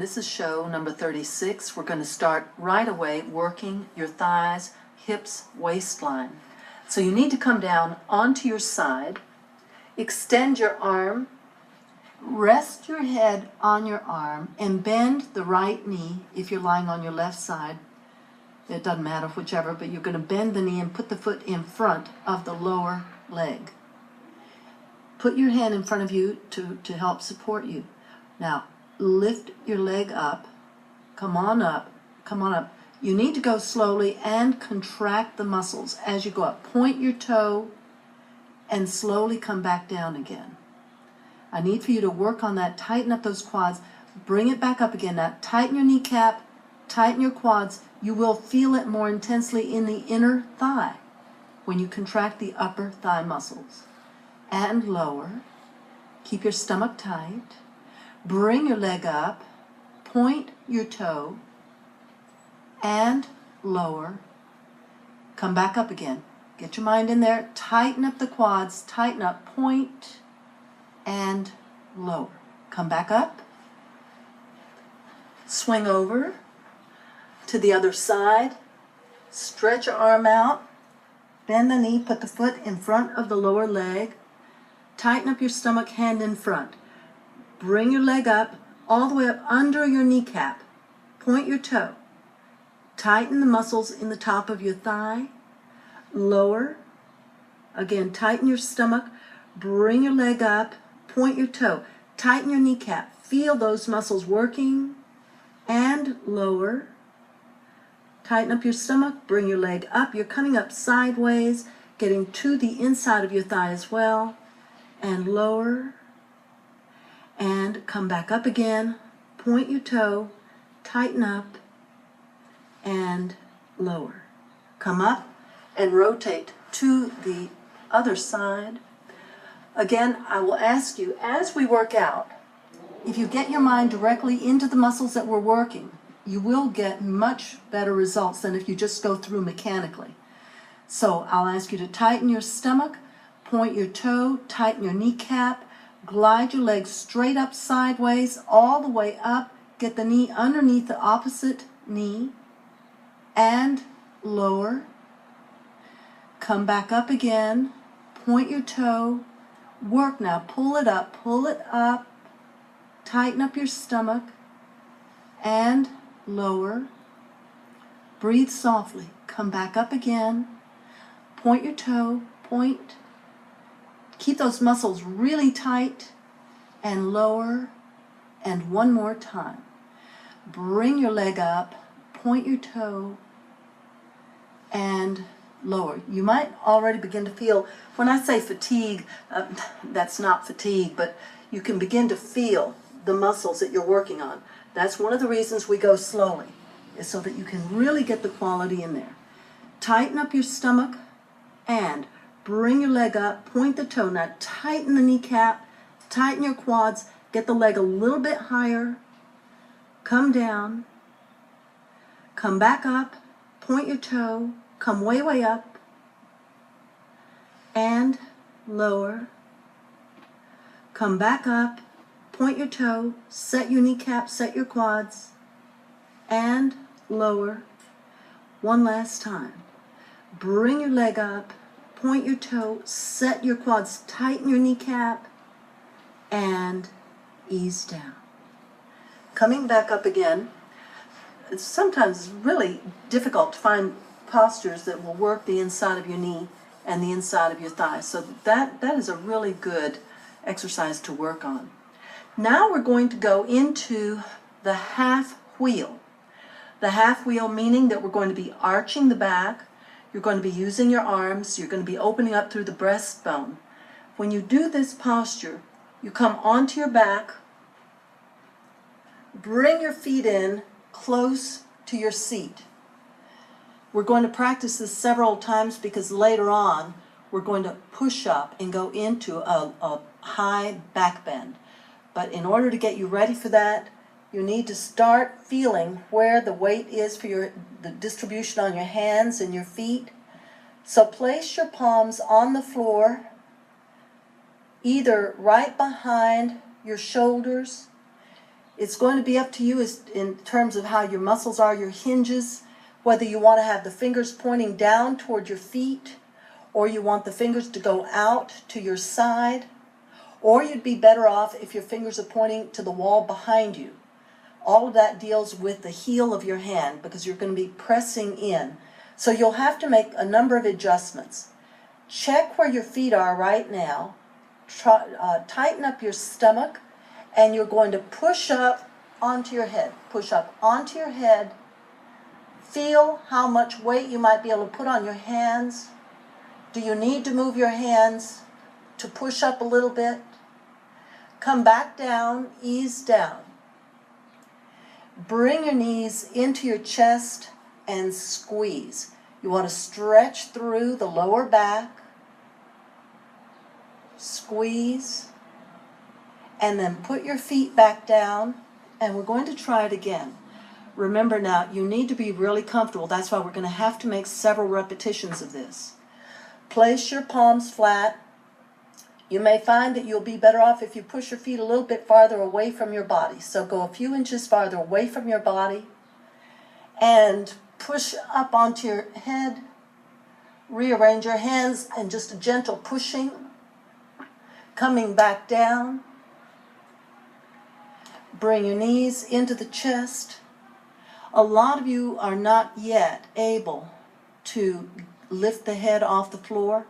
This is show number 36. We're going to start right away working your thighs, hips, waistline. So you need to come down onto your side, extend your arm, rest your head on your arm, and bend the right knee if you're lying on your left side. It doesn't matter whichever, but you're going to bend the knee and put the foot in front of the lower leg. Put your hand in front of you to help support you. Now, lift your leg up. Come on up. Come on up. You need to go slowly and contract the muscles as you go up. Point your toe and slowly come back down again. I need for you to work on that. Tighten up those quads. Bring it back up again. Now, tighten your kneecap. Tighten your quads. You will feel it more intensely in the inner thigh when you contract the upper thigh muscles. And lower. Keep your stomach tight. Bring your leg up. Point your toe. And lower. Come back up again. Get your mind in there. Tighten up the quads. Tighten up. Point and lower. Come back up. Swing over to the other side. Stretch your arm out. Bend the knee. Put the foot in front of the lower leg. Tighten up your stomach, hand in front. Bring your leg up, all the way up under your kneecap. Point your toe. Tighten the muscles in the top of your thigh. Lower. Again, tighten your stomach. Bring your leg up. Point your toe. Tighten your kneecap. Feel those muscles working. And lower. Tighten up your stomach. Bring your leg up. You're coming up sideways, getting to the inside of your thigh as well. And lower. And come back up again. Point your toe. Tighten up. And lower. Come up and rotate to the other side. Again, I will ask you, as we work out, if you get your mind directly into the muscles that we're working, you will get much better results than if you just go through mechanically. So I'll ask you to tighten your stomach, point your toe, tighten your kneecap, glide your legs straight up sideways, all the way up, get the knee underneath the opposite knee, and lower. Come back up again, point your toe, work now, pull it up, tighten up your stomach, and lower. Breathe softly, come back up again, point your toe, point. Keep those muscles really tight, and lower, and one more time. Bring your leg up, point your toe, and lower. You might already begin to feel, when I say fatigue, that's not fatigue, but you can begin to feel the muscles that you're working on. That's one of the reasons we go slowly, is so that you can really get the quality in there. Tighten up your stomach and bring your leg up, point the toe. Now tighten the kneecap, tighten your quads, get the leg a little bit higher, come down, come back up, point your toe, come way, way up, and lower. Come back up, point your toe, set your kneecap, set your quads, and lower. One last time. Bring your leg up, point your toe, set your quads, tighten your kneecap, and ease down. Coming back up again, it's sometimes really difficult to find postures that will work the inside of your knee and the inside of your thigh. So that is a really good exercise to work on. Now we're going to go into the half wheel. The half wheel meaning that we're going to be arching the back. You're going to be using your arms. You're going to be opening up through the breastbone. When you do this posture, you come onto your back, bring your feet in close to your seat. We're going to practice this several times because later on we're going to push up and go into a high back bend. But in order to get you ready for that, you need to start feeling where the weight is for the distribution on your hands and your feet. So place your palms on the floor, either right behind your shoulders. It's going to be up to you in terms of how your muscles are, your hinges, whether you want to have the fingers pointing down toward your feet, or you want the fingers to go out to your side, or you'd be better off if your fingers are pointing to the wall behind you. All of that deals with the heel of your hand because you're going to be pressing in. So you'll have to make a number of adjustments. Check where your feet are right now. Tighten up your stomach, and you're going to push up onto your head. Push up onto your head. Feel how much weight you might be able to put on your hands. Do you need to move your hands to push up a little bit? Come back down, ease down. Bring your knees into your chest and squeeze. You want to stretch through the lower back. Squeeze. And then put your feet back down. And we're going to try it again. Remember now, you need to be really comfortable. That's why we're going to have to make several repetitions of this. Place your palms flat. You may find that you'll be better off if you push your feet a little bit farther away from your body. So go a few inches farther away from your body and push up onto your head. Rearrange your hands and just a gentle pushing. Coming back down. Bring your knees into the chest. A lot of you are not yet able to lift the head off the floor.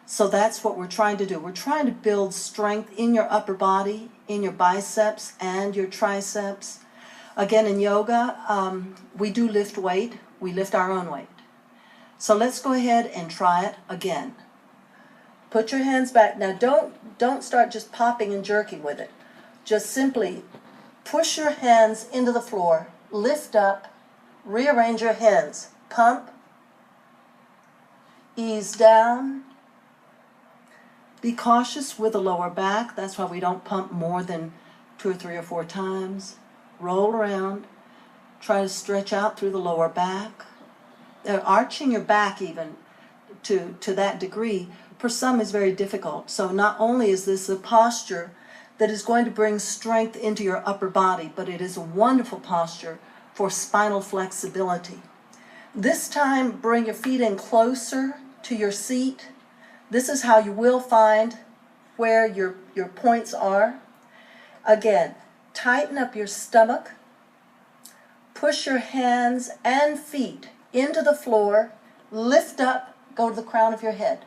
So that's what we're trying to do. We're trying to build strength in your upper body, in your biceps and your triceps. Again, in yoga, we do lift weight. We lift our own weight. So let's go ahead and try it again. Put your hands back. Now don't start just popping and jerking with it. Just simply push your hands into the floor. Lift up. Rearrange your hands. Pump. Ease down. Be cautious with the lower back. That's why we don't pump more than 2 or 3 or 4 times. Roll around. Try to stretch out through the lower back. Arching your back even to that degree, for some is very difficult. So not only is this a posture that is going to bring strength into your upper body, but it is a wonderful posture for spinal flexibility. This time, bring your feet in closer to your seat. This is how you will find where your points are. Again, tighten up your stomach. Push your hands and feet into the floor. Lift up, go to the crown of your head.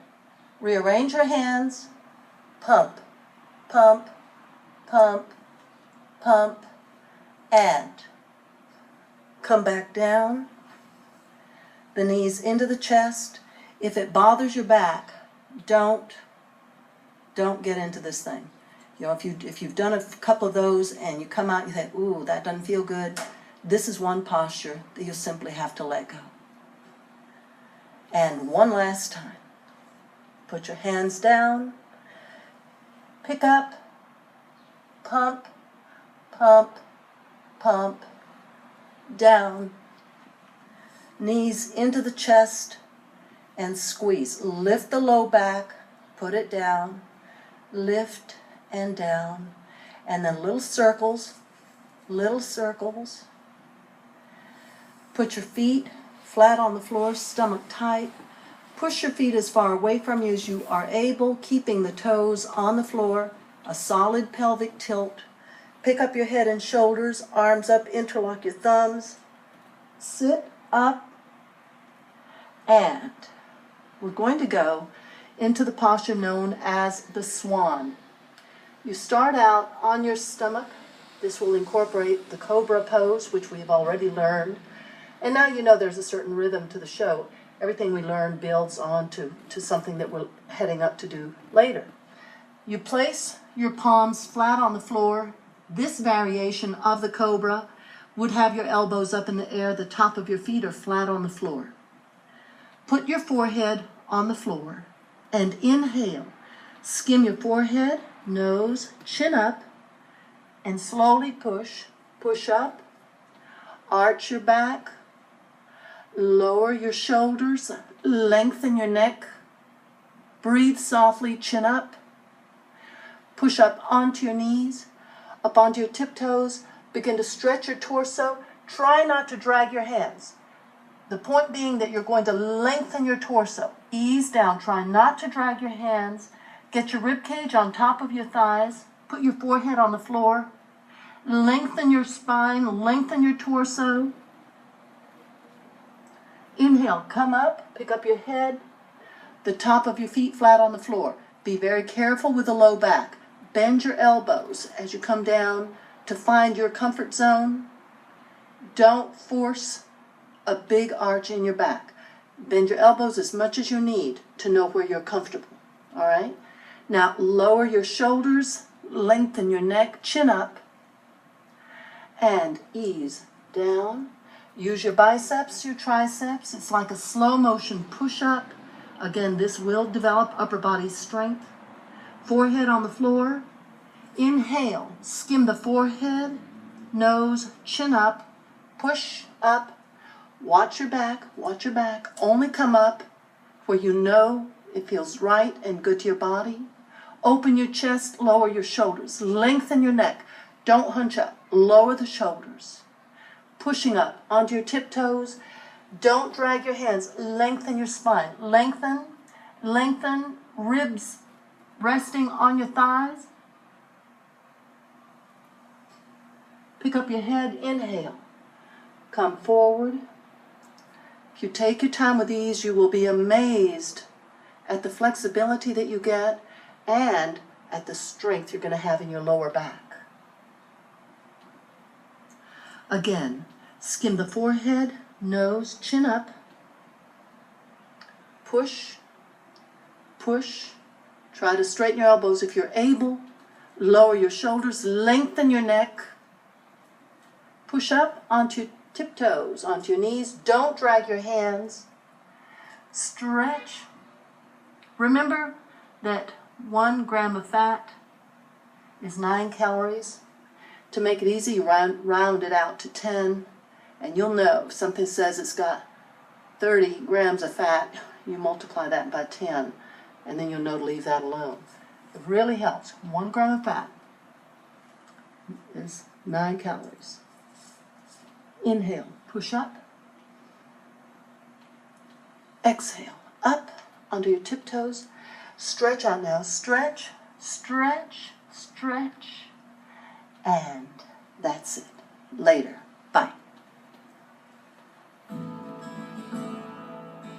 Rearrange your hands. Pump, pump, pump, pump, and come back down. The knees into the chest. If it bothers your back, don't get into this thing. You know, if you've done a couple of those and you come out and you think, ooh, that doesn't feel good, this is one posture that you'll simply have to let go. And one last time. Put your hands down. Pick up. Pump, pump, pump. Down. Knees into the chest and squeeze. Lift the low back. Put it down. Lift and down. And then little circles. Little circles. Put your feet flat on the floor, stomach tight. Push your feet as far away from you as you are able, keeping the toes on the floor, a solid pelvic tilt. Pick up your head and shoulders, arms up, interlock your thumbs. Sit up, and we're going to go into the posture known as the swan. You start out on your stomach. This will incorporate the cobra pose, which we have already learned. And now you know there's a certain rhythm to the show. Everything we learn builds on to something that we're heading up to do later. You place your palms flat on the floor. This variation of the cobra would have your elbows up in the air. The top of your feet are flat on the floor. Put your forehead on the floor and inhale. Skim your forehead, nose, chin up, and slowly push. Push up. Arch your back. Lower your shoulders, lengthen your neck, breathe softly, chin up, push up onto your knees, up onto your tiptoes, Begin to stretch your torso. Try not to drag your hands. The point being that you're going to lengthen your torso. Ease down. Try not to drag your hands. Get your rib cage on top of your thighs. Put your forehead on the floor. Lengthen your spine. Lengthen your torso. Inhale. Come up. Pick up your head. The top of your feet flat on the floor. Be very careful with the low back. Bend your elbows as you come down to find your comfort zone. Don't force a big arch in your back. Bend your elbows as much as you need to know where you're comfortable. All right? Now lower your shoulders, lengthen your neck, chin up, and ease down. Use your biceps, your triceps. It's like a slow motion push-up. Again, this will develop upper body strength. Forehead on the floor. Inhale, skim the forehead, nose, chin up, push up. Watch your back, watch your back. Only come up where you know it feels right and good to your body. Open your chest, lower your shoulders. Lengthen your neck. Don't hunch up. Lower the shoulders. Pushing up onto your tiptoes. Don't drag your hands. Lengthen your spine. Lengthen, lengthen, ribs resting on your thighs. Pick up your head. Inhale. Come forward. If you take your time with these, you will be amazed at the flexibility that you get and at the strength you're going to have in your lower back. Again, skim the forehead, nose, chin up. Push, push. Try to straighten your elbows if you're able. Lower your shoulders, lengthen your neck. Push up onto your tiptoes, onto your knees. Don't drag your hands. Stretch. Remember that 1 gram of fat is 9 calories. To make it easy, you round it out to 10, and you'll know if something says it's got 30 grams of fat, you multiply that by 10, and then you'll know to leave that alone. It really helps. 1 gram of fat is 9 calories. Inhale, push up. Exhale, up onto your tiptoes. Stretch out now. Stretch, stretch, stretch. And that's it. Later. Bye.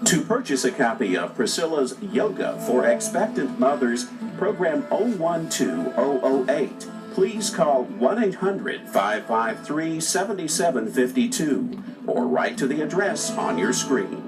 To purchase a copy of Priscilla's Yoga for Expectant Mothers, program 012008, please call 1-800-553-7752 or write to the address on your screen.